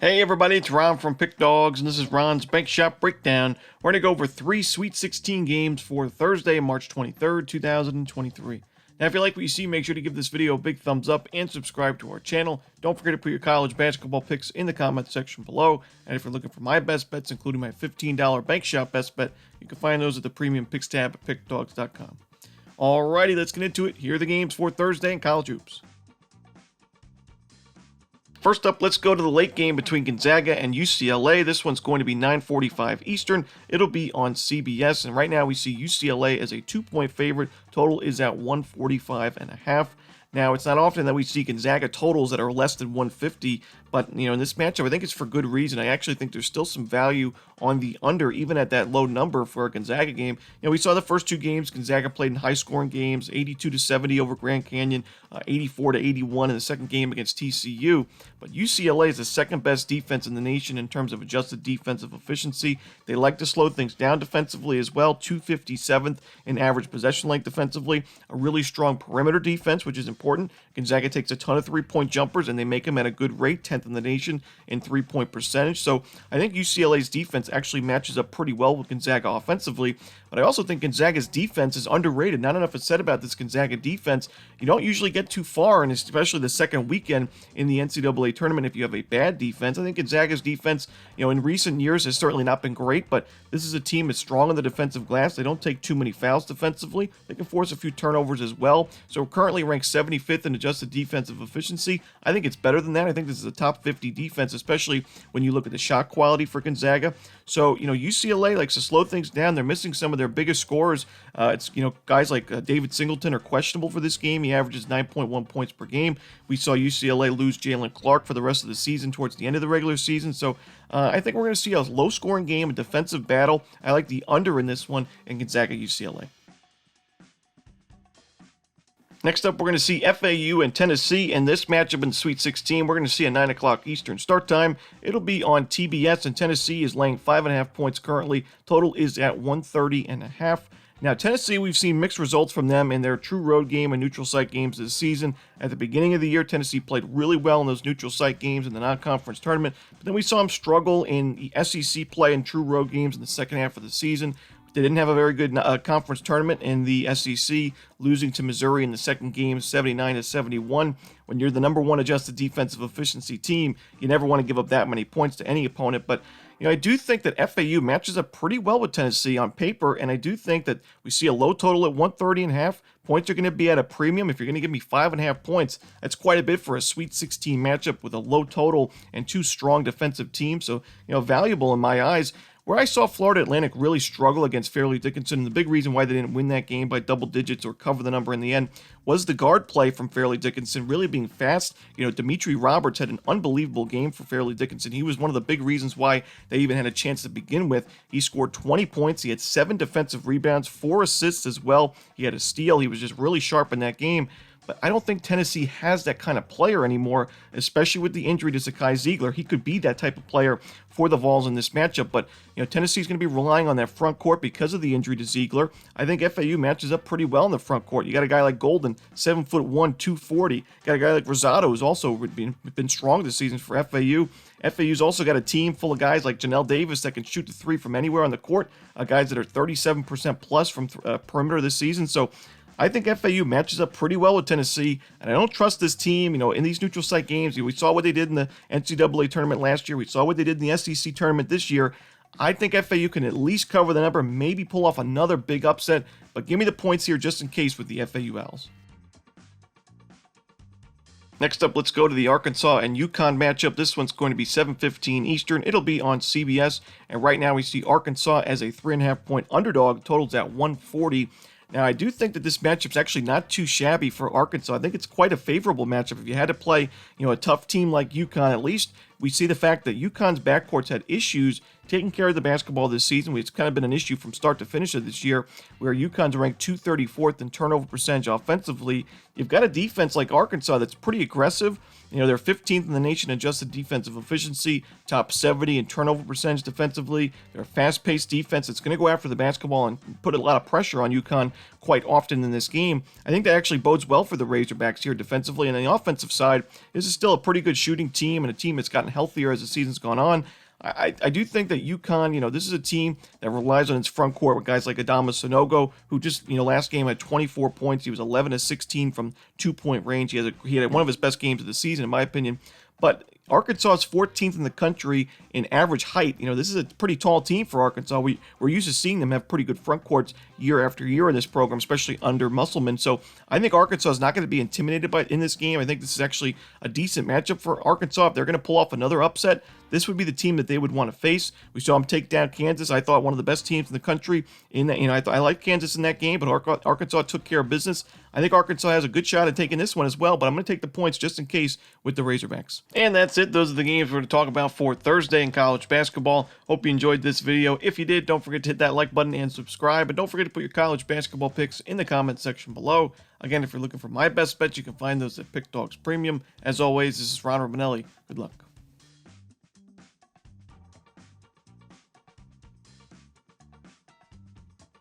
Hey everybody, it's Ron from Pick Dawgz, and this is Ron's Bank Shop Breakdown. We're going to go over 3 Sweet 16 games for Thursday, March 23rd, 2023. Now, if you like what you see, make sure to give this video a big thumbs up and subscribe to our channel. Don't forget to put your college basketball picks in the comment section below. And if you're looking for my best bets, including my $15 Bank Shop best bet, you can find those at the Premium Picks tab at pickdawgz.com. Alrighty, let's get into it. Here are the games for Thursday in college hoops. First up, let's go to the late game between Gonzaga and UCLA. This one's going to be 9:45 Eastern. It'll be on CBS, and right now we see UCLA as a 2-point favorite. Total is at 145.5. Now, it's not often that we see Gonzaga totals that are less than 150, but, in this matchup, I think it's for good reason. I actually think there's still some value on the under, even at that low number for a Gonzaga game. We saw the first 2 games, Gonzaga played in high-scoring games, 82-70 over Grand Canyon, 84-81 in the second game against TCU. But UCLA is the second-best defense in the nation in terms of adjusted defensive efficiency. They like to slow things down defensively as well, 257th in average possession length defensively, a really strong perimeter defense, which is important. Gonzaga takes a ton of three-point jumpers, and they make them at a good rate, 10th in the nation in three-point percentage. So I think UCLA's defense actually matches up pretty well with Gonzaga offensively, but I also think Gonzaga's defense is underrated. Not enough is said about this Gonzaga defense. You don't usually get too far, and especially the second weekend in the NCAA tournament if you have a bad defense. I think Gonzaga's defense, in recent years has certainly not been great, but this is a team that's strong on the defensive glass. They don't take too many fouls defensively. They can force a few turnovers as well. So we're currently ranked 75th in adjusted defensive efficiency. I think it's better than that. I think this is a top 50 defense, especially when you look at the shot quality for Gonzaga. So, UCLA likes to slow things down. They're missing some of their biggest scorers. It's guys like David Singleton are questionable for this game. He averages 9.1 points per game. We saw UCLA lose Jalen Clark for the rest of the season towards the end of the regular season. So I think we're going to see a low-scoring game, a defensive battle. I like the under in this one in Gonzaga-UCLA. Next up, we're going to see FAU and Tennessee. In this matchup in the Sweet 16, we're going to see a 9 o'clock Eastern start time. It'll be on TBS, and Tennessee is laying 5.5 points currently. Total is at 130.5. Now, Tennessee, we've seen mixed results from them in their true road game and neutral site games this season. At the beginning of the year, Tennessee played really well in those neutral site games in the non-conference tournament, but then we saw them struggle in the SEC play and true road games in the second half of the season. They didn't have a very good conference tournament in the SEC, losing to Missouri in the second game, 79-71. When you're the number 1 adjusted defensive efficiency team, you never want to give up that many points to any opponent. But I do think that FAU matches up pretty well with Tennessee on paper, and I do think that we see a low total at 130.5. Points are going to be at a premium. If you're going to give me 5.5 points, that's quite a bit for a Sweet 16 matchup with a low total and 2 strong defensive teams. So, valuable in my eyes. Where I saw Florida Atlantic really struggle against Fairleigh Dickinson, and the big reason why they didn't win that game by double digits or cover the number in the end was the guard play from Fairleigh Dickinson really being fast. Dimitri Roberts had an unbelievable game for Fairleigh Dickinson. He was one of the big reasons why they even had a chance to begin with. He scored 20 points. He had 7 defensive rebounds, 4 assists as well. He had a steal. He was just really sharp in that game. But I don't think Tennessee has that kind of player anymore, especially with the injury to Zakai Ziegler. He could be that type of player for the Vols in this matchup. But, Tennessee's going to be relying on that front court because of the injury to Ziegler. I think FAU matches up pretty well in the front court. You got a guy like Golden, 7'1", 240. Got a guy like Rosado, who's also been strong this season for FAU. FAU's also got a team full of guys like Janelle Davis that can shoot the 3 from anywhere on the court, guys that are 37% plus from perimeter this season. So I think FAU matches up pretty well with Tennessee, and I don't trust this team, in these neutral site games. We saw what they did in the NCAA tournament last year. We saw what they did in the SEC tournament this year. I think FAU can at least cover the number, maybe pull off another big upset, but give me the points here just in case with the FAU Owls. Next up, let's go to the Arkansas and UConn matchup. This one's going to be 7:15 Eastern. It'll be on CBS, and right now we see Arkansas as a 3.5-point underdog. Totals at 140. Now, I do think that this matchup's actually not too shabby for Arkansas. I think it's quite a favorable matchup. If you had to play, a tough team like UConn, at least we see the fact that UConn's backcourt's had issues taking care of the basketball this season. It's kind of been an issue from start to finish of this year, where UConn's ranked 234th in turnover percentage offensively. You've got a defense like Arkansas that's pretty aggressive. They're 15th in the nation in adjusted defensive efficiency, top 70 in turnover percentage defensively. They're a fast-paced defense that's going to go after the basketball and put a lot of pressure on UConn quite often in this game. I think that actually bodes well for the Razorbacks here defensively. And on the offensive side, this is still a pretty good shooting team and a team that's got gotten healthier as the season's gone on. I do think that UConn, this is a team that relies on its front court with guys like Adama Sanogo, who just, last game had 24 points. He was 11 of 16 from 2-point range. He had one of his best games of the season, in my opinion. But Arkansas is 14th in the country in average height. This is a pretty tall team for Arkansas. We're used to seeing them have pretty good front courts year after year in this program, especially under Musselman. So I think Arkansas is not going to be intimidated in this game. I think this is actually a decent matchup for Arkansas. If they're going to pull off another upset, this would be the team that they would want to face. We saw them take down Kansas. I thought one of the best teams in the country. I liked Kansas in that game, but Arkansas took care of business. I think Arkansas has a good shot at taking this one as well, but I'm going to take the points just in case with the Razorbacks. And that's it. Those are the games we're going to talk about for Thursday in college basketball. Hope you enjoyed this video. If you did, don't forget to hit that like button and subscribe. And don't forget to put your college basketball picks in the comment section below. Again, if you're looking for my best bets, you can find those at Pick Dawgz Premium. As always, this is Ron Romanelli. Good luck.